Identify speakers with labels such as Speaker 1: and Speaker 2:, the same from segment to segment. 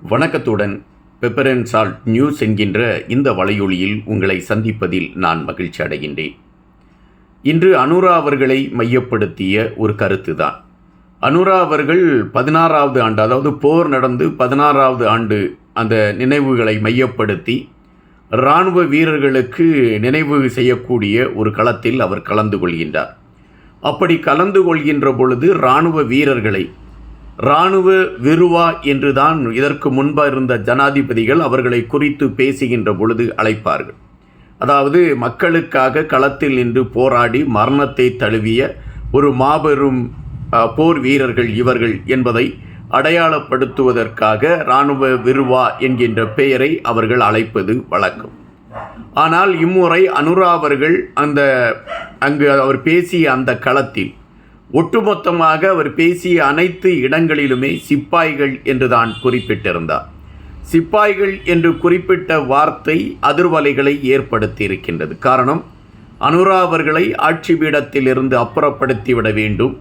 Speaker 1: வணக்கத்துடன் pepper and salt news என்கின்ற இந்த வலையொலியில் உங்களை சந்திப்பதில் நான் மகிழ்ச்சி அடைகின்றேன். இன்று அனுரா அவர்களை மையப்படுத்திய ஒரு கருத்து தான். அனுரா அவர்கள் 16வது ஆண்டு, அதாவது போர் நடந்து 16வது ஆண்டு அந்த நினைவுகளை மையப்படுத்தி இராணுவ வீரர்களுக்கு நினைவு செய்யக்கூடிய ஒரு களத்தில் அவர் கலந்து கொள்கின்றார். அப்படி கலந்து கொள்கின்ற பொழுது இராணுவ வீரர்களை இராணுவ விருவா என்றுதான் இதற்கு முன்பு இருந்த ஜனாதிபதிகள் அவர்களை குறித்து பேசுகின்ற பொழுது அழைப்பார்கள். அதாவது மக்களுக்காக களத்தில் நின்று போராடி மரணத்தை தழுவிய ஒரு மாபெரும் போர் வீரர்கள் இவர்கள் என்பதை அடையாளப்படுத்துவதற்காக இராணுவ விருவா என்கின்ற பெயரை அவர்கள் அழைப்பது வழக்கம். ஆனால் இம்முறை அனுரா அவர்கள் அங்கு அவர் பேசிய அந்த களத்தில் ஒட்டுமொத்தமாக அவர் பேசிய அனைத்து இடங்களிலுமே சிப்பாய்கள் என்று தான் குறிப்பிட்டிருந்தார். சிப்பாய்கள் என்று குறிப்பிட்ட வார்த்தை அதிர்வலைகளை ஏற்படுத்தி இருக்கின்றது. காரணம், அனுரா அவர்களை ஆட்சி பீடத்திலிருந்து அப்புறப்படுத்திவிட வேண்டும்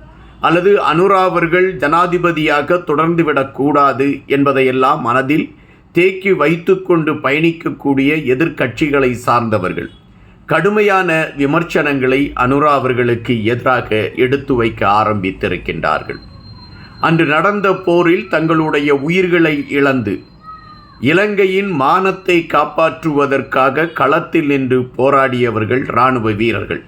Speaker 1: அல்லது அனுரா அவர்கள் ஜனாதிபதியாக தொடர்ந்துவிடக்கூடாது என்பதையெல்லாம் மனதில் தேக்கி வைத்து கொண்டு பயணிக்கக்கூடிய எதிர்க்கட்சிகளை சார்ந்தவர்கள் கடுமையான விமர்சனங்களை அனுரா அவர்களுக்கு எதிராக எடுத்து வைக்க ஆரம்பித்திருக்கின்றார்கள். அன்று நடந்த போரில் தங்களுடைய உயிர்களை இழந்து இலங்கையின் மானத்தை காப்பாற்றுவதற்காக களத்தில் நின்று போராடியவர்கள் இராணுவ வீரர்கள்.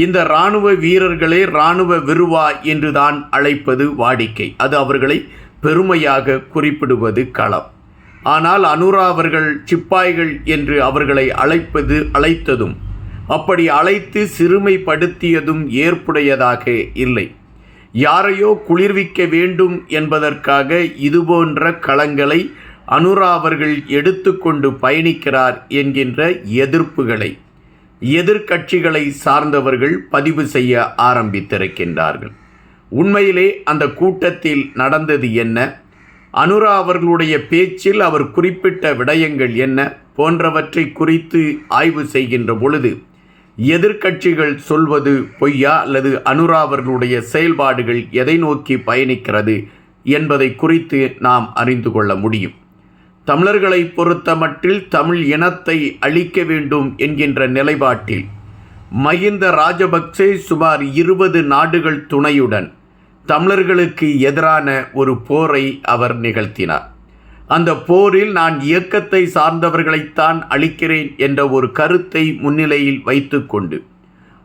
Speaker 1: இந்த இராணுவ வீரர்களை இராணுவ விருவா என்றுதான் அழைப்பது வாடிக்கை. அது அவர்களை பெருமையாக குறிப்பிடுவது களம். ஆனால் அனுரா அவர்கள் சிப்பாய்கள் என்று அவர்களை அழைத்ததும் அப்படி அழைத்து சிறுமைப்படுத்தியதும் ஏற்புடையதாக இல்லை. யாரையோ குளிர்விக்க வேண்டும் என்பதற்காக இதுபோன்ற களங்களை அனுரா அவர்கள் எடுத்துக்கொண்டு பயணிக்கிறார் என்கின்ற எதிர்ப்புகளை எதிர்க்கட்சிகளை சார்ந்தவர்கள் பதிவு செய்ய ஆரம்பித்திருக்கின்றார்கள். உண்மையிலே அந்த கூட்டத்தில் நடந்தது என்ன, அனுரா அவர்களுடைய பேச்சில் அவர் குறிப்பிட்ட விடயங்கள் என்ன போன்றவற்றை குறித்து ஆய்வு செய்கின்ற பொழுது எதிர்க்கட்சிகள் சொல்வது பொய்யா அல்லது அனுரா அவர்களுடைய செயல்பாடுகள் எதை நோக்கி பயணிக்கிறது என்பதை குறித்து நாம் அறிந்து கொள்ள முடியும். தமிழர்களை பொறுத்த மட்டில் தமிழ் இனத்தை அழிக்க வேண்டும் என்கின்ற நிலைப்பாட்டில் மஹிந்த ராஜபக்சே சுமார் 20 நாடுகள் துணையுடன் தமிழர்களுக்கு எதிரான ஒரு போரை அவர் நிகழ்த்தினார். அந்த போரில் நான் இயக்கத்தை சார்ந்தவர்களைத்தான் அழிக்கிறேன் என்ற ஒரு கருத்தை முன்னிலையில் வைத்துக்கொண்டு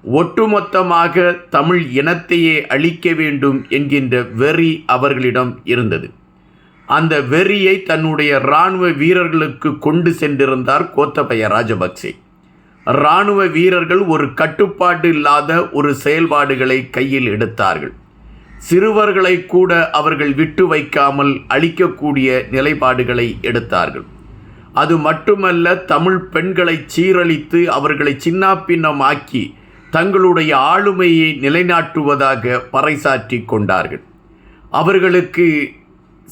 Speaker 1: ஒட்டுமொத்தமாக தமிழ் இனத்தையே அழிக்க வேண்டும் என்கின்ற வெறி அவர்களிடம் இருந்தது. அந்த வெறியை தன்னுடைய இராணுவ வீரர்களுக்கு கொண்டு சென்றிருந்தார் கோத்தபய ராஜபக்சே. இராணுவ வீரர்கள் ஒரு கட்டுப்பாடு இல்லாத ஒரு செயல்பாடுகளை கையில் எடுத்தார்கள். சிறுவர்களை கூட அவர்கள் விட்டு வைக்காமல் அழிக்கக்கூடிய நிலைப்பாடுகளை எடுத்தார்கள். அது மட்டுமல்ல, தமிழ் பெண்களை சீரழித்து அவர்களை சின்னாபின்னமாக்கி தங்களுடைய ஆளுமையை நிலைநாட்டுவதாக பறைசாற்றி கொண்டார்கள்.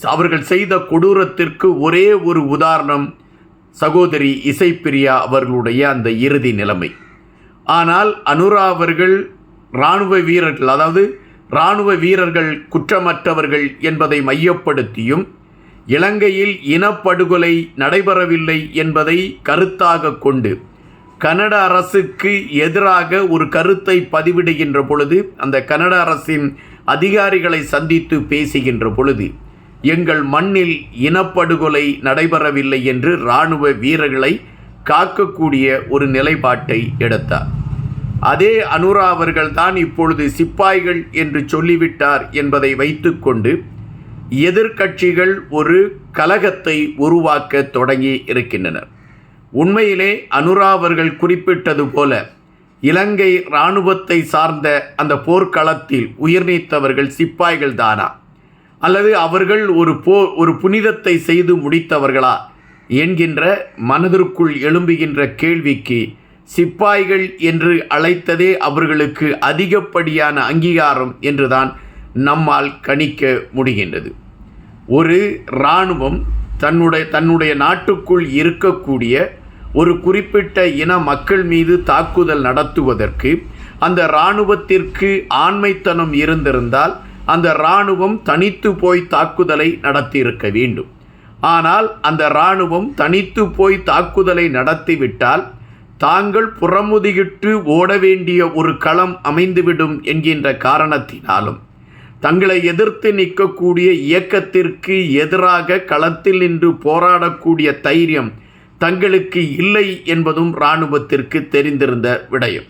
Speaker 1: அவர்கள் செய்த கொடூரத்திற்கு ஒரே ஒரு உதாரணம் சகோதரி இசைப்பிரியா அவர்களுடைய அந்த இறுதி நிலைமை. ஆனால் அனுரா அவர்கள் இராணுவ வீரர்கள், அதாவது இராணுவ வீரர்கள் குற்றமற்றவர்கள் என்பதை மையப்படுத்தியும் இலங்கையில் இனப்படுகொலை நடைபெறவில்லை என்பதை கருத்தாக கொண்டு கனட அரசுக்கு எதிராக ஒரு கருத்தை பதிவிடுகின்ற பொழுது அந்த கனட அரசின் அதிகாரிகளை சந்தித்து பேசுகின்ற பொழுது எங்கள் மண்ணில் இனப்படுகொலை நடைபெறவில்லை என்று இராணுவ வீரர்களை காக்கக்கூடிய ஒரு நிலைப்பாட்டை எடுத்தார். அதே அனுரா அவர்கள் தான் இப்பொழுது சிப்பாய்கள் என்று சொல்லிவிட்டார் என்பதை வைத்துக்கொண்டு எதிர்க்கட்சிகள் ஒரு கலகத்தை உருவாக்க தொடங்கி இருக்கின்றனர். உண்மையிலே அனுரா அவர்கள் குறிப்பிட்டது போல இலங்கை இராணுவத்தை சார்ந்த அந்த போர்க்களத்தில் உயிர் நீத்தவர்கள் சிப்பாய்கள் தானா அல்லது அவர்கள் ஒரு புனிதத்தை செய்து முடித்தவர்களா என்கின்ற மனதிற்குள் எழும்புகின்ற கேள்விக்கு சிப்பாய்கள் என்று அழைத்ததே அவர்களுக்கு அதிகப்படியான அங்கீகாரம் என்றுதான் நம்மால் கணிக்க முடிகின்றது. ஒரு இராணுவம் தன்னுடைய நாட்டுக்குள் இருக்கக்கூடிய ஒரு குறிப்பிட்ட இன மக்கள் மீது தாக்குதல் நடத்துவதற்கு அந்த இராணுவத்திற்கு ஆண்மைத்தனம் இருந்திருந்தால் அந்த இராணுவம் தனித்து போய் தாக்குதலை நடத்தியிருக்க வேண்டும். ஆனால் அந்த இராணுவம் தனித்து போய் தாக்குதலை நடத்திவிட்டால் தாங்கள் புறமுதுகிட்டு ஓட வேண்டிய ஒரு களம் அமைந்துவிடும் என்கின்ற காரணத்தினாலும் தங்களை எதிர்த்து நிற்கக்கூடிய இயக்கத்திற்கு எதிராக களத்தில் நின்று போராடக்கூடிய தைரியம் தங்களுக்கு இல்லை என்பதும் இராணுவத்திற்கு தெரிந்திருந்த விடயம்.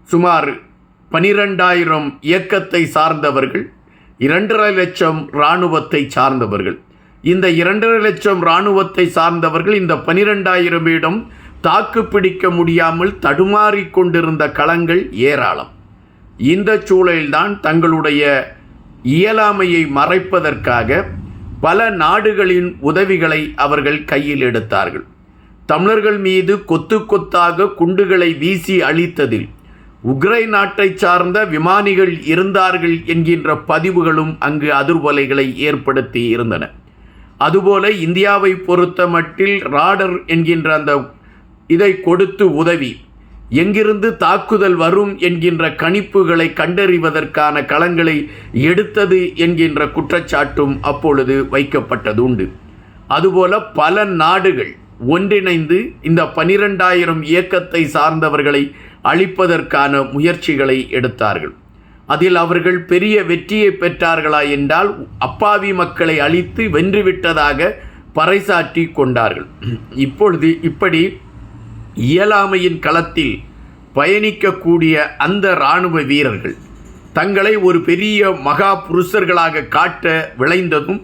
Speaker 1: சுமார் 12,000 இயக்கத்தை சார்ந்தவர்கள், 2.5 லட்சம் இராணுவத்தை சார்ந்தவர்கள். இந்த 2.5 லட்சம் இராணுவத்தை சார்ந்தவர்கள் இந்த 12,000 தாக்கு பிடிக்க முடியாமல் தடுமாறிக் கொண்டிருந்த களங்கள் ஏராளம். இந்த சூழலில்தான் தங்களுடைய இயலாமையை மறைப்பதற்காக பல நாடுகளின் உதவிகளை அவர்கள் கையில் எடுத்தார்கள். தமிழர்கள் மீது கொத்து கொத்தாக குண்டுகளை வீசி அழித்ததில் உக்ரைன் நாட்டை சார்ந்த விமானிகள் இருந்தார்கள் என்கின்ற பதிவுகளும் அங்கு அதிர்வலைகளை ஏற்படுத்தி இருந்தன. அதுபோல இந்தியாவை பொறுத்த மட்டில் ராடர் என்கின்ற அந்த இதை கொடுத்து உதவி எங்கிருந்து தாக்குதல் வரும் என்கின்ற கணிப்புகளை கண்டறிவதற்கான களங்களை எடுத்தது என்கின்ற குற்றச்சாட்டும் அப்பொழுது வைக்கப்பட்டது உண்டு. அதுபோல பல நாடுகள் ஒன்றிணைந்து இந்த 12,000 இயக்கத்தை சார்ந்தவர்களை அழிப்பதற்கான முயற்சிகளை எடுத்தார்கள். அதில் அவர்கள் பெரிய வெற்றியை பெற்றார்களா என்றால் அப்பாவி மக்களை அழித்து வென்றுவிட்டதாக பறைசாற்றி கொண்டார்கள். இப்பொழுது இப்படி இயலாமையின் களத்தில் பயணிக்கக்கூடிய அந்த இராணுவ வீரர்கள் தங்களை ஒரு பெரிய மகா புருஷர்களாக காட்ட விளைந்ததும்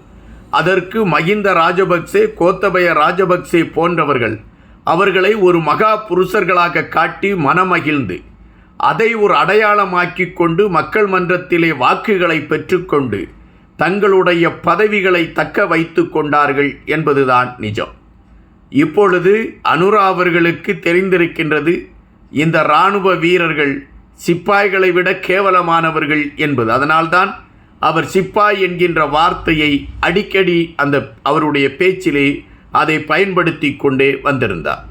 Speaker 1: அதற்கு மகிந்த ராஜபக்சே, கோத்தபய ராஜபக்சே போன்றவர்கள் அவர்களை ஒரு மகா புருஷர்களாக காட்டி மனமகிழ்ந்து அதை ஒரு அடையாளமாக்கி கொண்டு மக்கள் மன்றத்திலே வாக்குகளை பெற்றுக்கொண்டு தங்களுடைய பதவிகளை தக்க வைத்து கொண்டார்கள் என்பதுதான் நிஜம். இப்பொழுது அனுரா அவர்களுக்கு தெரிந்திருக்கின்றது இந்த இராணுவ வீரர்கள் சிப்பாய்களை விட கேவலமானவர்கள் என்பது. அதனால்தான் அவர் சிப்பாய் என்கின்ற வார்த்தையை அடிக்கடி அவருடைய பேச்சிலே அதை பயன்படுத்தி கொண்டே வந்திருந்தார்.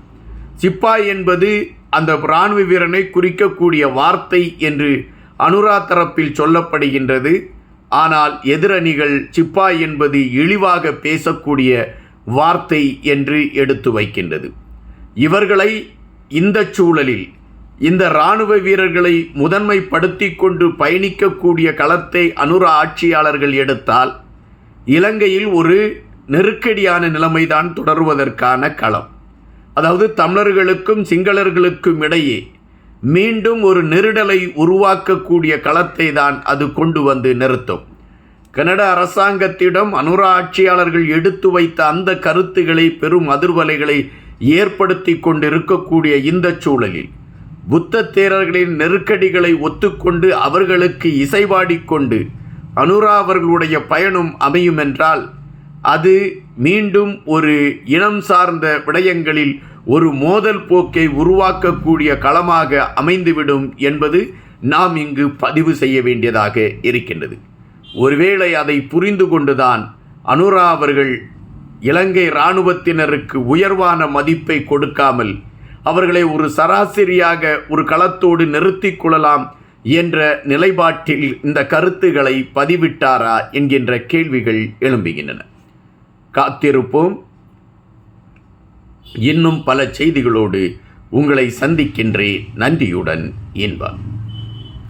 Speaker 1: சிப்பாய் என்பது அந்த இராணுவ வீரனை குறிக்கக்கூடிய வார்த்தை என்று அனுரா தரப்பில் சொல்லப்படுகின்றது. ஆனால் எதிரணிகள் சிப்பாய் என்பது இழிவாக பேசக்கூடிய வார்த்தை என்று எடுத்து வைக்கின்றது. இவர்களை இந்த சூழலில் இந்த இராணுவ வீரர்களை முதன்மைப்படுத்தி கொண்டு பயணிக்கக்கூடிய களத்தை அனுரா ஆட்சியாளர்கள் எடுத்தால் இலங்கையில் ஒரு நெருக்கடியான நிலைமைதான் தொடர்வதற்கான களம். அதாவது தமிழர்களுக்கும் சிங்களர்களுக்கும் இடையே மீண்டும் ஒரு நெருடலை உருவாக்கக்கூடிய களத்தை தான் அது கொண்டு வந்து நிறுத்தும். கனடா அரசாங்கத்திடம் அனுரா ஆட்சியாளர்கள் எடுத்து வைத்த அந்த கருத்துக்களை பெரும் அதிர்வலைகளை ஏற்படுத்தி கொண்டிருக்கக்கூடிய இந்த சூழலில் புத்த தேரர்களின் நெருக்கடிகளை ஒத்துக்கொண்டு அவர்களுக்கு இசைவாடிக்கொண்டு அனுரா அவர்களுடைய பயணம் அமையும் என்றால் அது மீண்டும் ஒரு இனம் சார்ந்த விடயங்களில் ஒரு மோதல் போக்கை உருவாக்கக்கூடிய களமாக அமைந்துவிடும் என்பது நாம் இங்கு பதிவு செய்ய வேண்டியதாக இருக்கின்றது. ஒருவேளை அதை புரிந்து கொண்டுதான் அனுரா அவர்கள் இலங்கை இராணுவத்தினருக்கு உயர்வான மதிப்பை கொடுக்காமல் அவர்களை ஒரு சராசரியாக ஒரு களத்தோடு நிறுத்திக் கொள்ளலாம் என்ற நிலைப்பாட்டில் இந்த கருத்துக்களை பதிவிட்டாரா என்கின்ற கேள்விகள் எழும்புகின்றன. காத்திருப்போம். இன்னும் பல செய்திகளோடு உங்களை சந்திக்கின்றேன். நன்றியுடன் இன்பா.